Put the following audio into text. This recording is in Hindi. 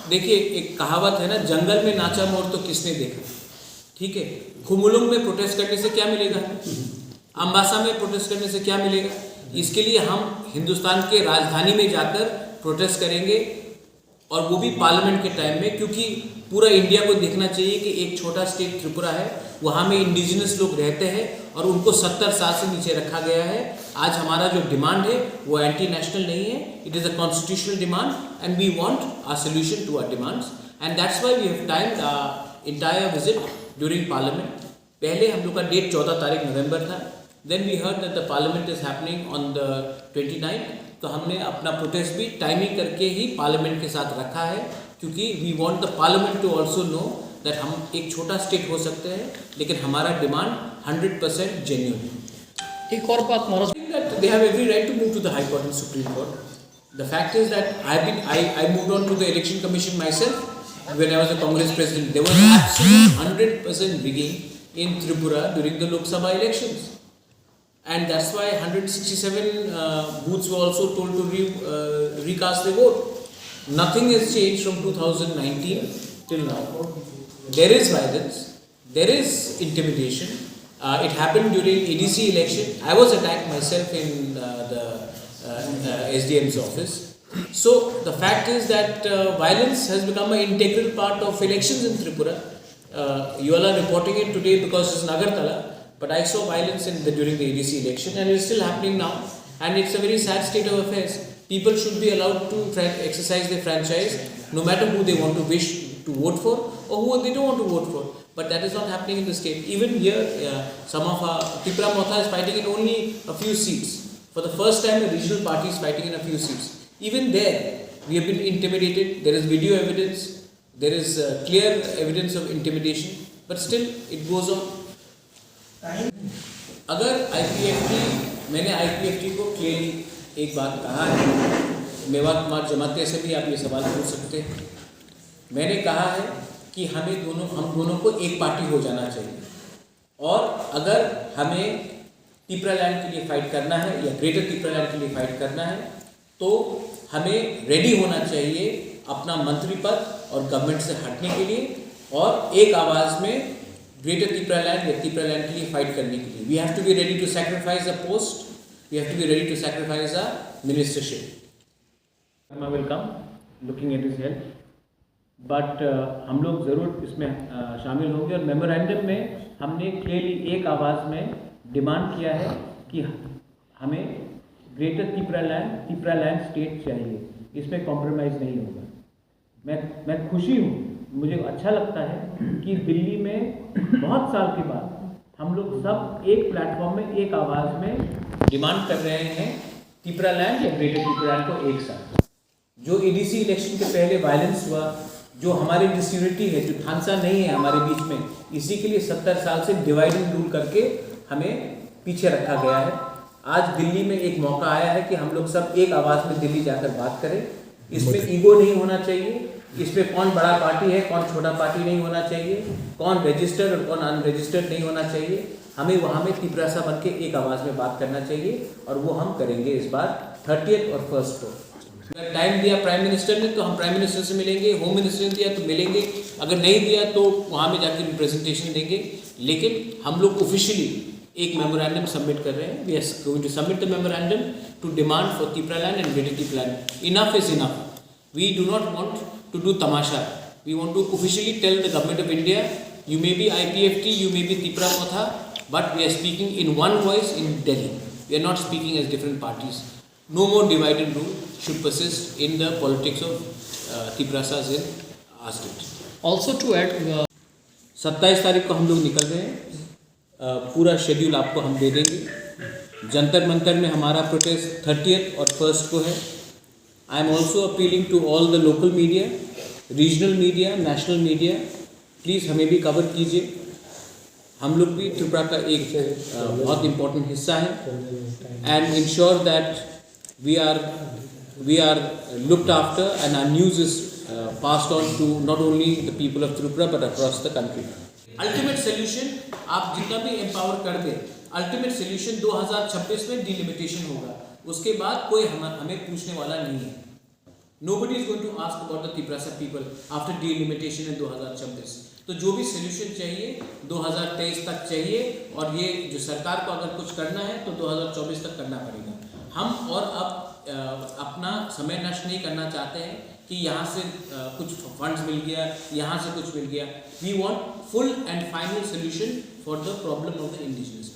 देखिए, एक कहावत है ना, जंगल में नाचा मोर तो किसने देखा। ठीक है, खुमुलुंग में प्रोटेस्ट करने से क्या मिलेगा, अम्बासा में प्रोटेस्ट करने से क्या मिलेगा। इसके लिए हम हिंदुस्तान के राजधानी में जाकर प्रोटेस्ट करेंगे, और वो भी पार्लियामेंट के टाइम में, क्योंकि पूरा इंडिया को देखना चाहिए कि एक छोटा स्टेट त्रिपुरा है, वहाँ में इंडिजिनस लोग रहते हैं और उनको 70 साल से नीचे रखा गया है। आज हमारा जो डिमांड है वो एंटी नेशनल नहीं है, it is a constitutional demand and we want a solution to our demands, and that's why we have timed entire visit during parliament. पहले हम लोग का डेट 14 तारीख नवंबर था, then we heard that the parliament is happening on the 29th, तो हमने अपना प्रोटेस्ट भी टाइमिंग करके ही पार्लियामेंट के साथ रखा है, क्योंकि we want the parliament to also know that हम एक छोटा स्टेट हो सकते हैं, लेकिन हमारा डिमांड 100% जेन्युइन है। एक और बात महाराज, that they have every right to move to the High Court and Supreme Court. The fact is that I moved on to the Election Commission myself when I was a Congress president. There was absolute 100% rigging in Tripura during the Lok Sabha elections, and that's why 167 booths were also told to recast their vote. Nothing has changed from 2019 till now. There is violence, there is intimidation. It happened during ADC election. I was attacked myself in the SDM's office. So the fact is that violence has become an integral part of elections in Tripura. You all are reporting it today because it's Nagartala, but I saw violence during the ADC election, and it's still happening now, and it's a very sad state of affairs. People should be allowed to exercise their franchise, no matter who they want to wish to vote for or who they don't want to vote for. But that is not happening in the state. Even here, some of our Tripura Motha is fighting in only a few seats. For the first time, a regional party is fighting in a few seats. Even there, we have been intimidated. There is video evidence. There is clear evidence of intimidation. But still, it goes on. अगर मैंने IPFT को क्लियरली एक बात कहा है, मेवात कुमार जमाते से भी आप ये सवाल पूछ सकते हैं। मैंने कहा है कि हम दोनों को एक पार्टी हो जाना चाहिए, और अगर हमें त्रिपुरा लैंड के लिए फाइट करना है या ग्रेटर त्रिपुरा लैंड के लिए फाइट करना है, तो हमें रेडी होना चाहिए अपना मंत्री पद और गवर्नमेंट से हटने के लिए, और एक आवाज़ में ग्रेटर त्रिपुरा लैंड या त्रिपुरा लैंड के लिए फाइट करने के लिए we have to be ready to sacrifice a post, we have to be ready to sacrifice a ministership. I will come looking at his health, but हम लोग ज़रूर इसमें शामिल होंगे, और मेमोरेंडम में हमने क्लियरली एक आवाज़ में डिमांड किया है कि हमें ग्रेटर त्रिपुरा लैंड स्टेट चाहिए, इसमें कॉम्प्रोमाइज़ नहीं होगा। मैं खुशी हूँ, मुझे अच्छा लगता है कि दिल्ली में बहुत साल के बाद हम लोग सब एक प्लेटफॉर्म में एक आवाज़ में डिमांड कर रहे हैं त्रिपुरा लैंड या ग्रेटर त्रिपुरा लैंड को एक साथ। जो ADC इलेक्शन के पहले वायलेंस हुआ, जो हमारी डिसयूनिटी है, जो थानसा नहीं है हमारे बीच में, इसी के लिए 70 साल से डिवाइड एंड रूल करके हमें पीछे रखा गया है। आज दिल्ली में एक मौका आया है कि हम लोग सब एक आवाज़ में दिल्ली जाकर बात करें। इसमें ईगो नहीं होना चाहिए, इसमें कौन बड़ा पार्टी है कौन छोटा पार्टी नहीं होना चाहिए, कौन रजिस्टर्ड और कौन अनरजिस्टर्ड नहीं होना चाहिए। हमें वहाँ में त्रिपुरा सा बन के एक आवाज़ में बात करना चाहिए, और वो हम करेंगे इस बार 30th और 1st को। अगर टाइम दिया प्राइम मिनिस्टर ने तो हम प्राइम मिनिस्टर से मिलेंगे, होम मिनिस्टर ने दिया तो मिलेंगे, अगर नहीं दिया तो वहाँ में जाकर रिप्रेजेंटेशन देंगे। लेकिन हम लोग ऑफिशियली एक मेमोरेंडम सबमिट कर रहे हैं। We are going to submit the memorandum to demand for Tripura land and greater Tripura land. Enough is enough, we do not want to do tamasha, we want to officially tell the government of India, you may be IPFT, you may be Tripura Motha, but we are speaking in one voice in Delhi. We are not speaking as different parties. No more divide and rule should persist in the politics of Triprasas in our state. Also to add, 27 तारीख को हम लोग निकल रहे हैं, पूरा शेड्यूल आपको हम दे देंगे। जंतर मंतर में हमारा प्रोटेस्ट 30th और 1st को है। I am also appealing to all the local media, regional media, national media, please हमें भी कवर कीजिए। हम लोग भी त्रिपुरा का एक बहुत इम्पोर्टेंट हिस्सा है, and ensure that we are looked after and our news is passed on to not only the people of Tripura but across the country. Ultimate solution आप जितना भी empower कर दें, ultimate solution 2026 में delimitation होगा, उसके बाद कोई हमें पूछने वाला नहीं है। Nobody is going to ask about the Tiprasa people after delimitation in 2026. तो जो भी सोल्यूशन चाहिए 2023 तक चाहिए, और ये जो सरकार को अगर कुछ करना है तो 2024 तक करना पड़ेगा। हम और अब अपना समय नष्ट नहीं करना चाहते हैं कि यहाँ से कुछ फंड्स मिल गया, यहाँ से कुछ मिल गया। We want full and final solution for the problem of the indigenous.